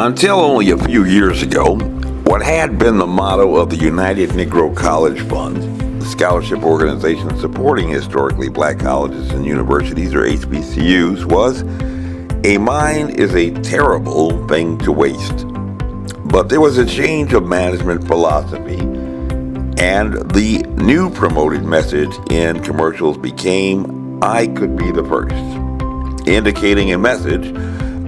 Until only a few years ago, what had been the motto of the United Negro College Fund, the scholarship organization supporting historically black colleges and universities, or HBCUs, was, "A mind is a terrible thing to waste." But there was a change of management philosophy, and the new promoted message in commercials became, "I could be the first," indicating a message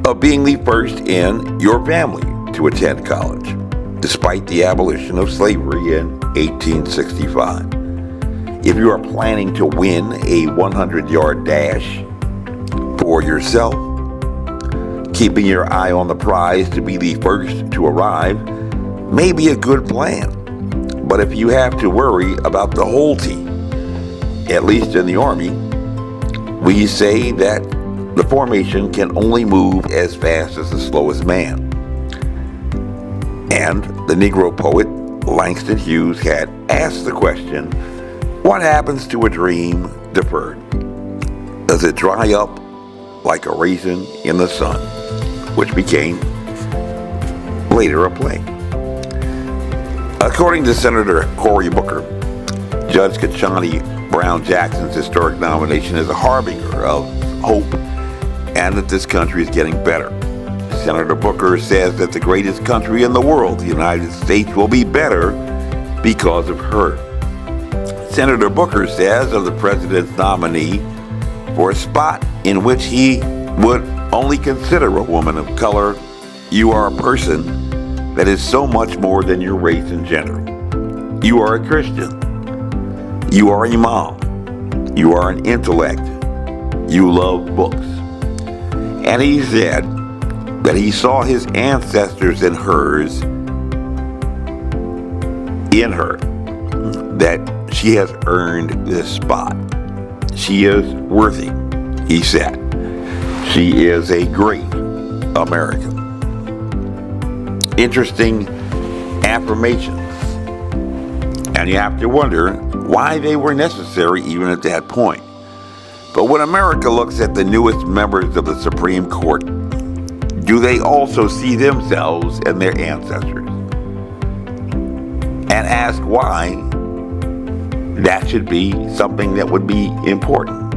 of being the first in your family to attend college, despite the abolition of slavery in 1865. If you are planning to win a 100-yard dash for yourself, keeping your eye on the prize to be the first to arrive may be a good plan. But if you have to worry about the whole team, at least in the Army, we say that the formation can only move as fast as the slowest man. And the Negro poet Langston Hughes had asked the question, what happens to a dream deferred? Does it dry up like a raisin in the sun? Which became later a play. According to Senator Cory Booker, Judge Ketanji Brown Jackson's historic nomination is a harbinger of hope and that this country is getting better. Senator Booker says that the greatest country in the world, the United States, will be better because of her. Senator Booker says of the president's nominee for a spot in which he would only consider a woman of color, "You are a person that is so much more than your race and gender. You are a Christian. You are a mom. You are an intellect. You love books." And he said that he saw his ancestors and hers in her, that she has earned this spot. She is worthy, he said. She is a great American. Interesting affirmations. And you have to wonder why they were necessary even at that point. But when America looks at the newest members of the Supreme Court, do they also see themselves and their ancestors? And ask why that should be something that would be important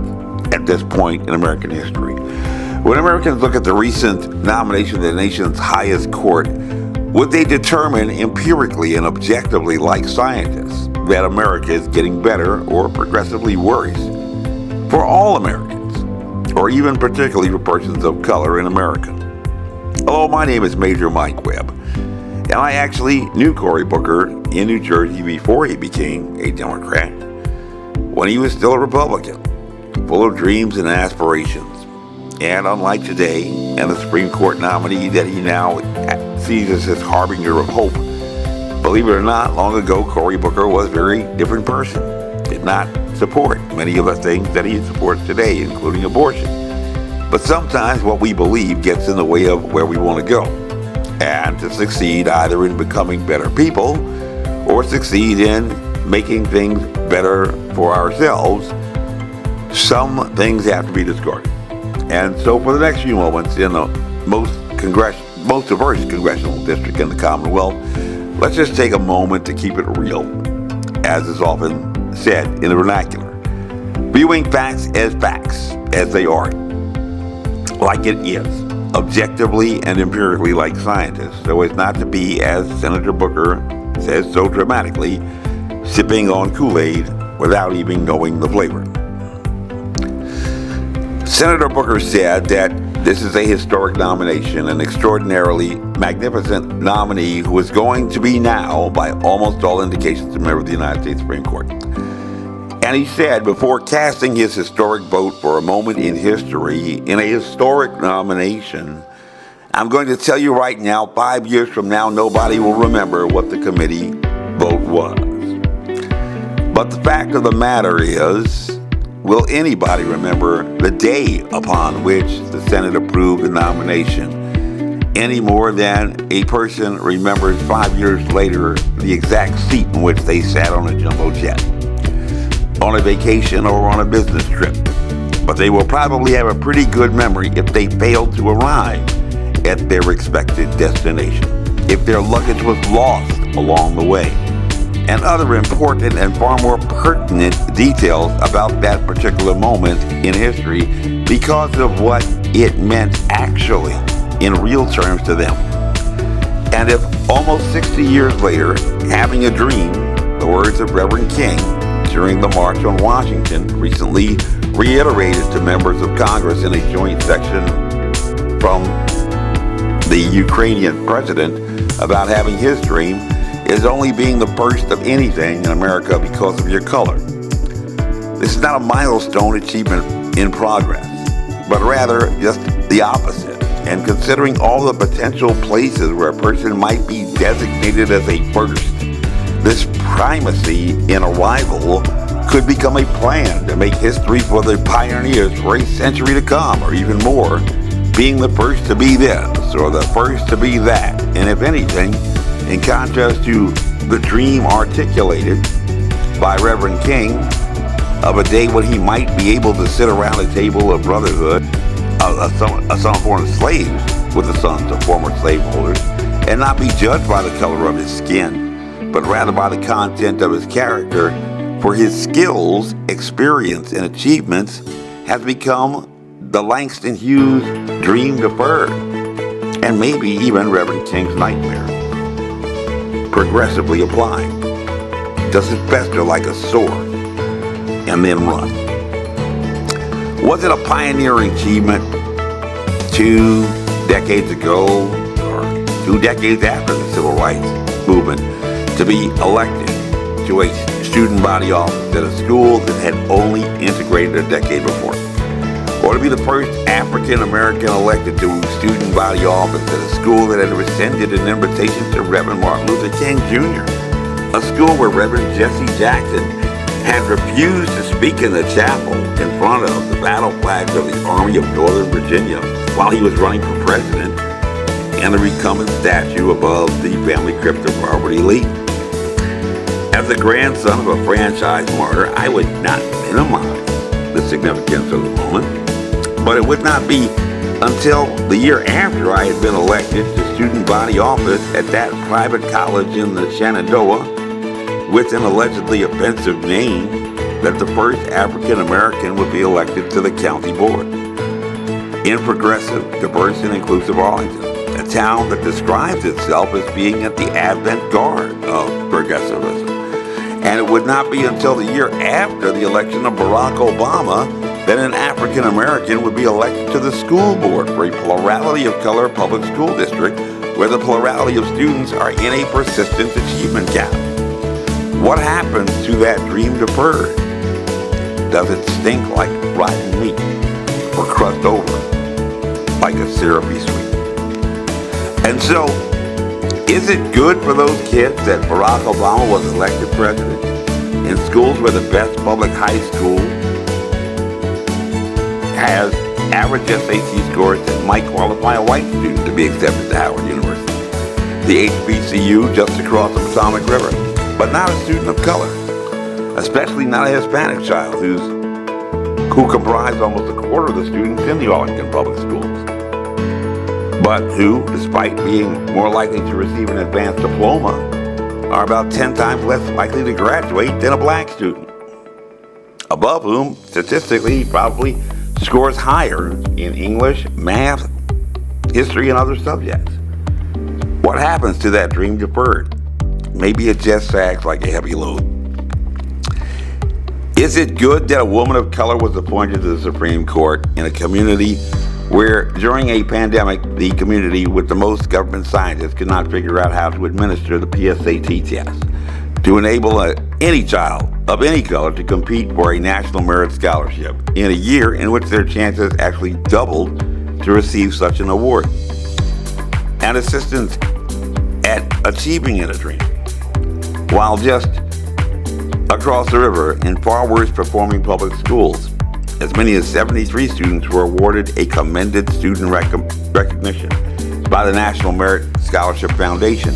at this point in American history. When Americans look at the recent nomination of the nation's highest court, would they determine empirically and objectively, like scientists, that America is getting better or progressively worse for all Americans, or even particularly for persons of color in America? Hello, my name is Major Mike Webb, and I actually knew Cory Booker in New Jersey before he became a Democrat, when he was still a Republican, full of dreams and aspirations. And unlike today, and the Supreme Court nominee that he now sees as his harbinger of hope, believe it or not, long ago Cory Booker was a very different person. Did not support many of the things that he supports today, including abortion. But sometimes what we believe gets in the way of where we want to go. And to succeed either in becoming better people or succeed in making things better for ourselves, some things have to be discarded. And so for the next few moments in the most diverse congressional district in the Commonwealth, let's just take a moment to keep it real, as is often said in the vernacular. Viewing facts as they are, like it is, objectively and empirically like scientists, so as not to be, as Senator Booker says so dramatically, sipping on Kool-Aid without even knowing the flavor. Senator Booker said that this is a historic nomination, an extraordinarily magnificent nominee who is going to be now, by almost all indications, a member of the United States Supreme Court. And he said, before casting his historic vote for a moment in history in a historic nomination, "I'm going to tell you right now, 5 years from now, nobody will remember what the committee vote was. But the fact of the matter is, will anybody remember the day upon which the Senate approved the nomination any more than a person remembers 5 years later the exact seat in which they sat on a jumbo jet, on a vacation or on a business trip? But they will probably have a pretty good memory if they failed to arrive at their expected destination, if their luggage was lost along the way, and other important and far more pertinent details about that particular moment in history because of what it meant actually in real terms to them. And if almost 60 years later, having a dream, the words of Reverend King during the March on Washington recently reiterated to members of Congress in a joint section from the Ukrainian president about having his dream is only being the first of anything in America because of your color. This is not a milestone achievement in progress, but rather just the opposite. And considering all the potential places where a person might be designated as a first, this primacy in arrival could become a plan to make history for the pioneers for a century to come, or even more, being the first to be this or the first to be that. And if anything, in contrast to the dream articulated by Reverend King of a day when he might be able to sit around a table of brotherhood, a son of former slaves with the sons of former slaveholders, and not be judged by the color of his skin, but rather by the content of his character, for his skills, experience, and achievements, has become the Langston Hughes dream deferred, and maybe even Reverend King's nightmare. Progressively applied. Does it fester like a sore and then run? Was it a pioneering achievement 2 decades ago or 2 decades after the Civil Rights Movement to be elected to a student body office at a school that had only integrated a decade before? Or to be the first African American elected to student body office at a school that had rescinded an invitation to Reverend Martin Luther King Jr., a school where Reverend Jesse Jackson had refused to speak in the chapel in front of the battle flags of the Army of Northern Virginia while he was running for president, and the recumbent statue above the family crypt of Robert E. Lee. As the grandson of a franchise martyr, I would not minimize the significance of the moment, but it would not be until the year after I had been elected to student body office at that private college in the Shenandoah with an allegedly offensive name that the first African American would be elected to the county board in progressive, diverse, and inclusive Arlington, a town that describes itself as being at the avant-garde of progressivism. And it would not be until the year after the election of Barack Obama that an African American would be elected to the school board for a plurality of color public school district where the plurality of students are in a persistent achievement gap. What happens to that dream deferred? Does it stink like rotten meat or crust over like a syrupy sweet? And so, is it good for those kids that Barack Obama was elected president in schools where the best public high school has average SAT scores that might qualify a white student to be accepted to Howard University? The HBCU just across the Potomac River, but not a student of color, especially not a Hispanic child who comprise almost a quarter of the students in the Arlington public schools, but who, despite being more likely to receive an advanced diploma, are about 10 times less likely to graduate than a black student, above whom, statistically, probably scores higher in English, math, history, and other subjects. What happens to that dream deferred? Maybe it just sags like a heavy load. Is it good that a woman of color was appointed to the Supreme Court in a community where, during a pandemic, the community with the most government scientists could not figure out how to administer the PSAT test to enable any child of any color to compete for a National Merit Scholarship in a year in which their chances actually doubled to receive such an award, and assistance at achieving in a dream, while just across the river in far worse performing public schools, as many as 73 students were awarded a commended student recognition by the National Merit Scholarship Foundation,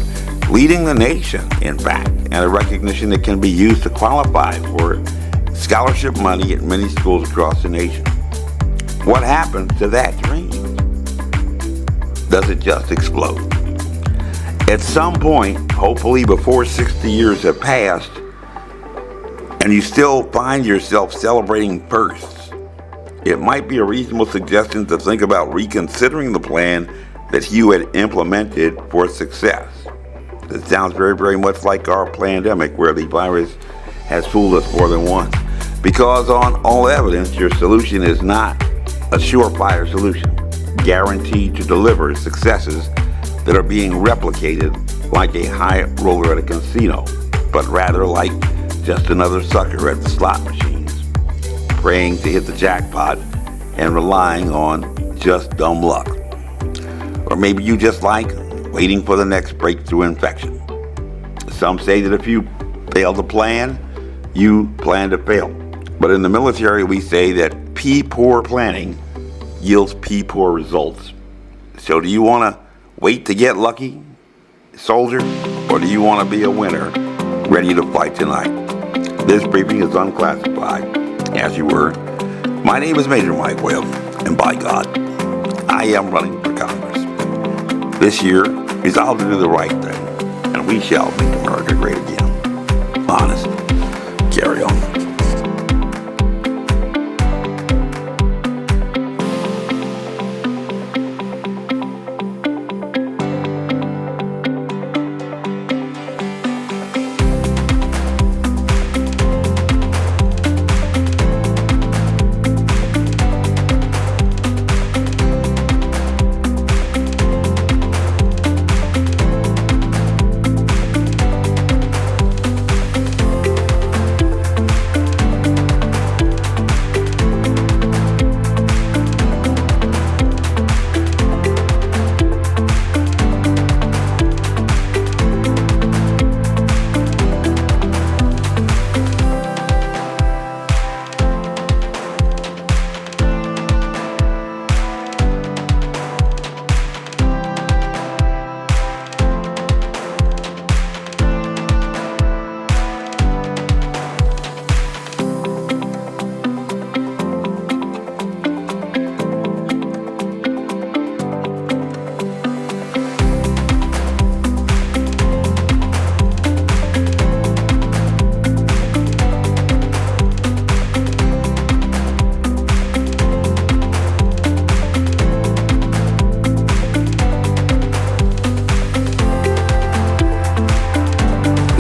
leading the nation, in fact, and a recognition that can be used to qualify for scholarship money at many schools across the nation. What happened to that dream? does it just explode? At some point, hopefully before 60 years have passed, and you still find yourself celebrating firsts, it might be a reasonable suggestion to think about reconsidering the plan that you had implemented for success. It sounds very, very much like our pandemic, where the virus has fooled us more than once. Because on all evidence, your solution is not a surefire solution, guaranteed to deliver successes that are being replicated like a high roller at a casino, but rather like just another sucker at the slot machines, praying to hit the jackpot and relying on just dumb luck. Or maybe you just like waiting for the next breakthrough infection. Some say that if you fail to plan, you plan to fail. But in the military, we say that P-poor planning yields P-poor results. So do you want to wait to get lucky, soldier? Or do you want to be a winner, ready to fight tonight? This briefing is unclassified, as you were. My name is Major Mike Webb, and by God, I am running for Congress. This year, resolved to do the right thing, and we shall make America great again. Honest. Carry on.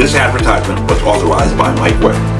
This advertisement was authorized by Mike Webb.